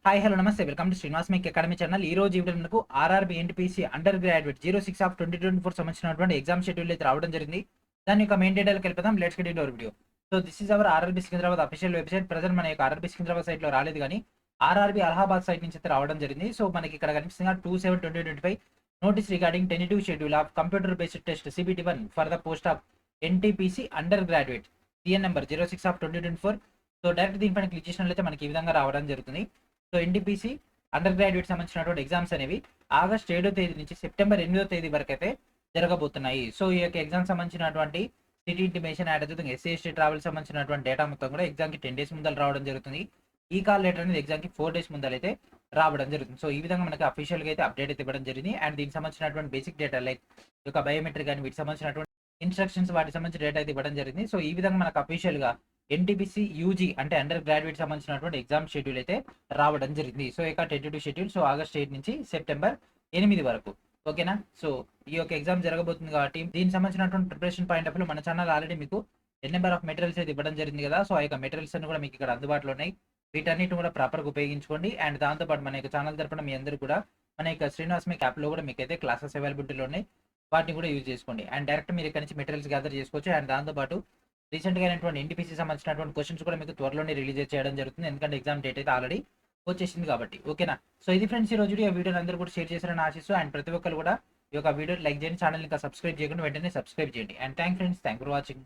Hi hello నమస్తే welcome to Srinivas make academy channel. ఈ రోజు ఈవిడ మనకు RRB NTPC under graduate 06 of 2024 సంబంధించినటువంటి ఎగ్జామ్ షెడ్యూల్ అయితే రావడం జరిగింది. దాని యొక్క మెయిన్ డీటెయిల్కి వెళ్ళిపోదాం. Let's get into hour video. So this is our RRB Secunderabad official website. Present మన యొక్క ఆర్ఆర్బీ సికింద్రాబాద్ సైట్ లో రాలేదు కానీ ఆర్ఆర్బీ అలహాబాద్ సైట్ నుంచి అయితే రావడం జరిగింది. సో మనకి ఇక్కడ కనిపిస్తుంది 2/7/2025 notice regarding tentative schedule of computer based test CBT1 for the post of NTPC under graduate TN number 06 of 2024. So direct దీనిపైన క్లిక్ చేసినట్లయితే మనకి ఈ విధంగా రావడం జరుగుతుంది. సో ఎన్టీపీసీ అండర్ గ్రాడ్యుయేట్ సంబంధించినటువంటి ఎగ్జామ్స్ అనేవి ఆగస్ట్ 7వ తేదీ నుంచి సెప్టెంబర్ 8వ తేదీ వరకు అయితే జరగబోతున్నాయి. సో ఈ యొక్క ఎగ్జామ్ సంబంధించినటువంటి సిటీ ఇంటిమేషన్ యాడ్ అవుతుంది. SC/ST ట్రావెల్ సంబంధించినటువంటి డేటా మొత్తం కూడా ఎగ్జామ్కి 10 డేస్ ముందర రావడం జరుగుతుంది. ఈ కాల్ లెటర్ అనేది ఎగ్జామ్కి 4 డేస్ ముందర అయితే రావడం జరుగుతుంది. సో ఈ విధంగా మనకి అఫీషియల్గా అయితే అప్డేట్ అయితే ఇవ్వడం జరిగింది. అండ్ దీనికి సంబంధించినటువంటి బేసిక్ డేటా లైక్ ఈ యొక్క బయోమెట్రిక్ కానీ వీటికి సంబంధించినటువంటి ఇన్స్ట్రక్షన్స్ వాటికి సంబంధించిన డేటా అయితే ఇవ్వడం జరిగింది. సో ఈ విధంగా మనకు అఫీషియల్గా ఎన్టీపీసీ యూజీ అంటే అండర్ గ్రాడ్యుయేట్ సంబంధించినటువంటి ఎగ్జామ్ షెడ్యూల్ అయితే రావడం జరిగింది. సో ఇక టెంటేటివ్ షెడ్యూల్ సో ఆగస్ట్ 8 నుంచి సెప్టెంబర్ 8 వరకు. ఓకేనా. సో ఈ యొక్క ఎగ్జామ్ జరగబోతుంది కాబట్టి దీనికి సంబంధించినటువంటి ప్రిపరేషన్ పాయింట్ ఆఫ్ వ్యూ మన ఛానల్ ఆల్రెడీ మీకు నెంబర్ ఆఫ్ మెటీరియల్స్ అయితే ఇవ్వడం జరిగింది కదా. సో ఆ యొక్క మెటీరియల్స్ అన్ని కూడా మీకు ఇక్కడ అందుబాటులో ఉన్నాయి. వీటన్నిటిని కూడా ప్రాపర్గా ఉపయోగించుకోండి. అండ్ దాంతోపాటు మన యొక్క ఛానల్ తరపున మీ అందరూ కూడా మన యొక్క శ్రీనివాస్ మేక్ యాప్లో కూడా మీకు అయితే క్లాసెస్ అవైలబిలిటీలో ఉన్నాయి. వాటిని కూడా యూజ్ చేసుకోండి. అండ్ డైరెక్ట్ మీరు ఇక్కడ నుంచి మెటీరియల్స్ గ్యాదర్ చేసుకోవచ్చు. అండ్ దాంతోపాటు రీసెంట్గా అయినటువంటి ఎన్టీపీసీ సంబంధించినటువంటి క్వశ్చన్స్ కూడా మీకు త్వరలోనే రిలీజ్ చేయడం జరుగుతుంది. ఎందుకంటే ఎగ్జామ్ డేట్ అయితే ఆల్రెడీ వచ్చేసింది కాబట్టి. ఓకేనా. సో ఇది ఫ్రెండ్స్ ఈ రోజు ఈ వీడియోని అందరూ కూడా షేర్ చేశారని ఆశిస్తూ అండ్ ప్రతి ఒక్కరు కూడా ఈ యొక్క వీడియో లైక్ చేయండి. ఛానల్ ఇంకా సబ్స్క్రైబ్ చేయకుండా వెంటనే సబ్స్క్రైబ్ చేయండి. And thank for watching.